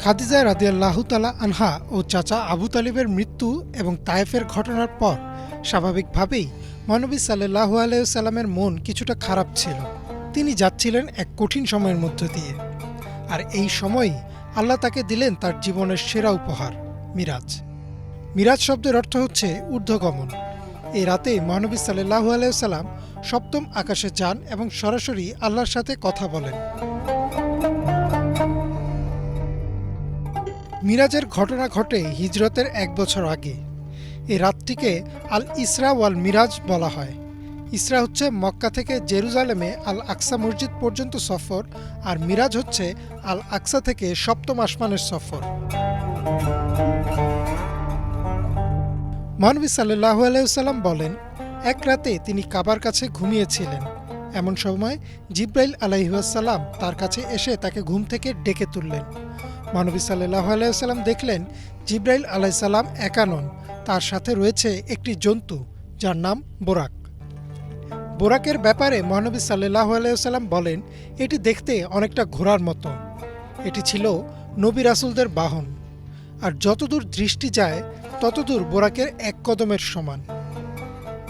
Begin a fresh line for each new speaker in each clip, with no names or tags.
খাদিজা রাদিয়াল্লাহু তাআলা আনহা ও চাচা আবু তালিবের মৃত্যু এবং তায়েফের ঘটনার পর স্বাভাবিকভাবেই মহানবী সাল্লাল্লাহু আলাইহি ওয়াসাল্লামের মন কিছুটা খারাপ ছিল। তিনি যাচ্ছিলেন এক কঠিন সময়ের মধ্য দিয়ে, আর এই সময়ই আল্লাহ তাকে দিলেন তার জীবনের সেরা উপহার, মিরাজ। মিরাজ শব্দের অর্থ হচ্ছে ঊর্ধ্বগমন। এই রাতেই মহানবী সাল্লাল্লাহু আলাইহি ওয়াসাল্লাম সপ্তম আকাশে যান এবং সরাসরি আল্লাহর সাথে কথা বলেন। মিরাজের ঘটনা ঘটে হিজরতের ১ বছর আগে। এই রাতটিকে আল ইসরা ওয়াল মিরাজ বলা হয়। ইসরা হচ্ছে মক্কা থেকে জেরুজালেমে আল আকসা মসজিদ পর্যন্ত সফর, আর মিরাজ হচ্ছে আল আকসা থেকে সপ্তম আসমানের সফর। মহানবী সাল্লাল্লাহু আলাইহি ওয়াসাল্লাম বলেন, এক রাতে তিনি কাবার কাছে ঘুমিয়েছিলেন। এমন সময় জিব্রাইল আলাইহিস সালাম তার কাছে এসে তাকে ঘুম থেকে ডেকে তুললেন। মহানবী সাল্লাল্লাহু আলাইহি ওয়াসাল্লাম দেখলেন জিব্রাইল আলাইহিস সালাম একা নন, তার সাথে রয়েছে একটি জন্তু যার নাম বোরাক। বোরাকের ব্যাপারে মহানবী সাল্লাল্লাহু আলাইহি ওয়াসাল্লাম বলেন, এটি দেখতে অনেকটা ঘোড়ার মতো। এটি ছিল নবী রাসূলদের বাহন, আর যতদূর দৃষ্টি যায় ততদূর বোরাকের এক কদমের সমান।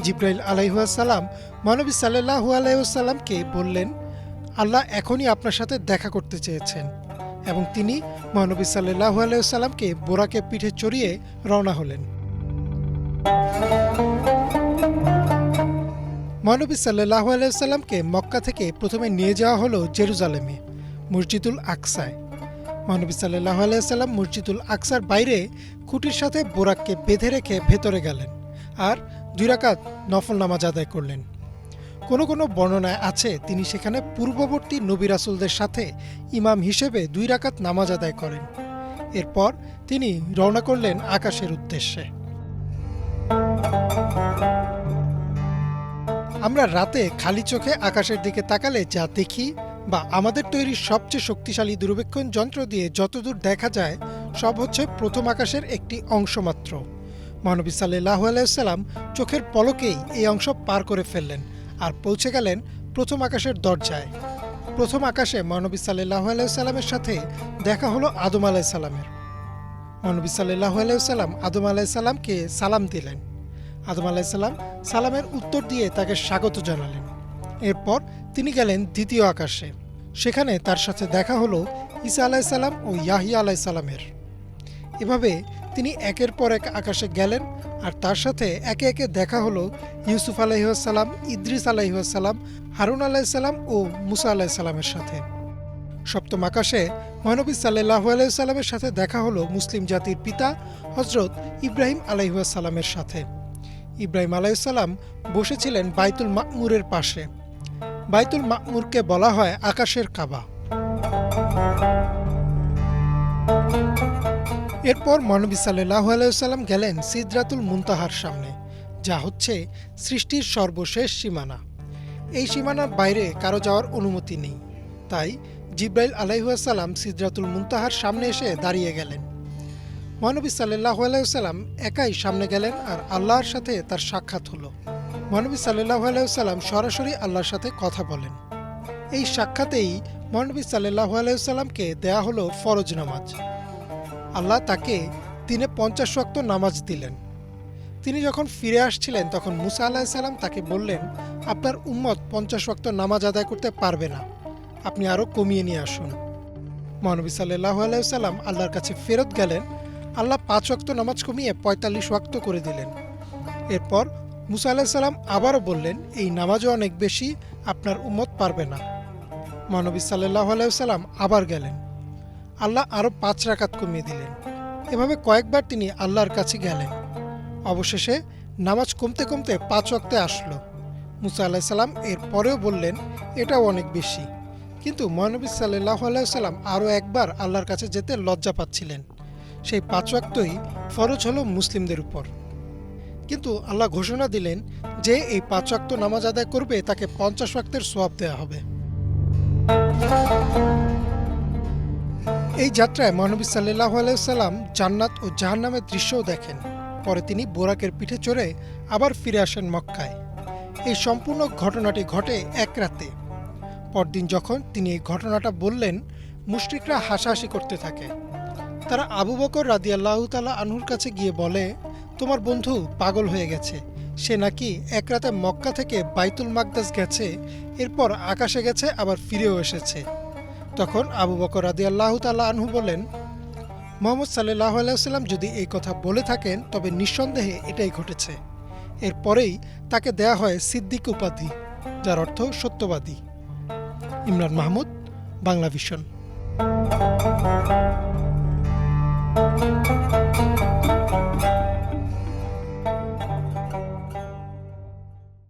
জিব্রাইল আলাইহিস সালাম মহানবী সাল্লাল্লাহু আলাইহি ওয়াসাল্লামকে বললেন, আল্লাহ এখনই আপনার সাথে দেখা করতে চেয়েছেন, এবং তিনি মহানবী সাল্লাল্লাহু আলাইহি ওয়াসাল্লামকে বোরাকে পিঠে চড়িয়ে রওনা হলেন। মহানবী সাল্লাল্লাহু আলাইহি ওয়াসাল্লামকে মক্কা থেকে প্রথমে নিয়ে যাওয়া হলো জেরুজালেমে, মসজিদুল আকসায়। মহানবী সাল্লাল্লাহু আলাইহি ওয়াসাল্লাম মসজিদুল আকসার বাইরে খুঁটির সাথে বোরাককে বেঁধে রেখে ভেতরে গেলেন আর 2 রাকাত নফল নামাজ আদায় করলেন। কোনো কোনো বর্ণনায় আছে তিনি সেখানে পূর্ববর্তী নবী রাসূলদের সাথে ইমাম হিসেবে 2 রাকাত নামাজ আদায় করেন। এরপর তিনি রওনা করলেন আকাশের উদ্দেশ্যে। আমরা রাতে খালি চোখে আকাশের দিকে তাকালে যা দেখি, বা আমাদের তৈরি সবচেয়ে শক্তিশালী দূরবীক্ষণ যন্ত্র দিয়ে যতদূর দেখা যায়, সব হচ্ছে প্রথম আকাশের একটি অংশ মাত্র। মহানবী সাল্লাল্লাহু আলাইহি ওয়াসাল্লাম চোখের পলকেই এই অংশ পার করে ফেললেন আর পৌঁছে গেলেন প্রথম আকাশের দরজায়। প্রথম আকাশে মহানবী সাল্লাল্লাহু আলাইহি ওয়াসাল্লামের সাথে দেখা হলো আদম আলাইহিস সালামের। মহানবী সাল্লাল্লাহু আলাইহি ওয়াসাল্লাম আদম আলাইহিস সালামকে সালাম দিলেন। আদম আলাইহিস সালাম সালামের উত্তর দিয়ে তাকে স্বাগত জানালেন। এরপর তিনি গেলেন দ্বিতীয় আকাশে। সেখানে তার সাথে দেখা হলো ঈসা আলাইহিস সালাম ও ইয়াহিয়া আলাইহিস সালামের। এভাবে তিনি একের পর এক আকাশে গেলেন, আর তার সাথে একে একে দেখা হলো ইউসুফ আলাইহিস সালাম, ইদ্রিস আলাইহিস সালাম, হারুন আলাইহিস সালাম ও মুসা আলাইহিস সালামের সাথে। সপ্তম আকাশে মহানবী সাল্লাল্লাহু আলাইহি ওয়াসাল্লামের সাথে দেখা হলো মুসলিম জাতির পিতা হযরত ইব্রাহিম আলাইহিস সালামের সাথে। ইব্রাহিম আলাইহিস সালাম বসেছিলেন বাইতুল মা'মুরের পাশে। বাইতুল মা'মুরকে বলা হয় আকাশের কাবা। এরপর মহানবী সাল্লাল্লাহু আলাইহি ওয়াসাল্লাম গেলেন সিদরাতুল মুনতাহার সামনে, যা হচ্ছে সৃষ্টির সর্বশেষ সীমানা। এই সীমানার বাইরে কারো যাওয়ার অনুমতি নেই। তাই জিব্রাইল আলাইহিস সালাম সিদরাতুল মুনতাহার সামনে এসে দাঁড়িয়ে গেলেন। মহানবী সাল্লাল্লাহু আলাইহি ওয়াসাল্লাম একাই সামনে গেলেন আর আল্লাহর সাথে তার সাক্ষাৎ হলো। মহানবী সাল্লাল্লাহু আলাইহি ওয়াসাল্লাম সরাসরি আল্লাহর সাথে কথা বলেন। এই সাক্ষাতেই মহানবী সাল্লাল্লাহু আলাইহি ওয়াসাল্লামকে দেয়া হলো ফরজ নামাজ। আল্লাহ তাকে দিনে 50 ওয়াক্ত নামাজ দিলেন। তিনি যখন ফিরে আসছিলেন তখন মুসা আলাইহিস সালাম তাকে বললেন, আপনার উম্মত 50 ওয়াক্ত নামাজ আদায় করতে পারবে না, আপনি আরও কমিয়ে নিয়ে আসুন। মহানবী সাল্লাল্লাহু আলাইহি ওয়াসাল্লাম আল্লাহর কাছে ফেরত গেলেন। আল্লাহ 5 ওয়াক্ত নামাজ কমিয়ে 45 ওয়াক্ত করে দিলেন। এরপর মুসা আলাইহিস সালাম আবারও বললেন, এই নামাজও অনেক বেশি, আপনার উম্মত পারবে না। মহানবী সাল্লাল্লাহু আলাইহি ওয়াসাল্লাম আবার গেলেন। আল্লাহ আরও 5 রাকাত কমিয়ে দিলেন। এভাবে কয়েকবার তিনি আল্লাহর কাছে গেলেন। অবশেষে নামাজ কমতে কমতে 5 ওয়াক্তে আসলো। মুসা আলাইহিস সালাম এর পরেও বললেন, এটাও অনেক বেশি। কিন্তু মহানবী সাল্লাল্লাহু আলাইহি ওয়াসাল্লাম আরও একবার আল্লাহর কাছে যেতে লজ্জা পাচ্ছিলেন। সেই 5 ওয়াক্তই ফরজ হলো মুসলিমদের উপর। কিন্তু আল্লাহ ঘোষণা দিলেন যে এই 5 ওয়াক্ত নামাজ আদায় করবে তাকে 50 ওয়াক্তের সওয়াব দেওয়া হবে। এই যাত্রায় মহানবী সাল্লাল্লাহু আলাইহি ওয়াসাল্লাম জান্নাত ও জাহান্নামের দৃশ্যও দেখেন। পরে তিনি বোরাকের পিঠে চড়ে আবার ফিরে আসেন মক্কায়। এই সম্পূর্ণ ঘটনাটি ঘটে এক রাতে। পরদিন যখন তিনি এই ঘটনাটা বললেন, মুশরিকরা হাসাহাসি করতে থাকে। তারা আবু বকর রাদিয়াল্লাহু তাআলা আনহুর কাছে গিয়ে বলে, তোমার বন্ধু পাগল হয়ে গেছে, সে নাকি এক রাতে মক্কা থেকে বাইতুল মাকদাস গেছে, এরপর আকাশে গেছে, আবার ফিরেও এসেছে। তখন আবু বকর রাদিয়াল্লাহু তাআলা আনহু বলেন, মুহাম্মদ সাল্লাল্লাহু আলাইহি ওয়াসাল্লাম যদি এই কথা বলে থাকেন তবে নিঃসন্দেহে এটাই ঘটেছে। এরপরেই তাকে দেয়া হয় সিদ্দিক উপাধি, যার অর্থ সত্যবাদী। ইমরান মাহমুদ, বাংলা ভিশন।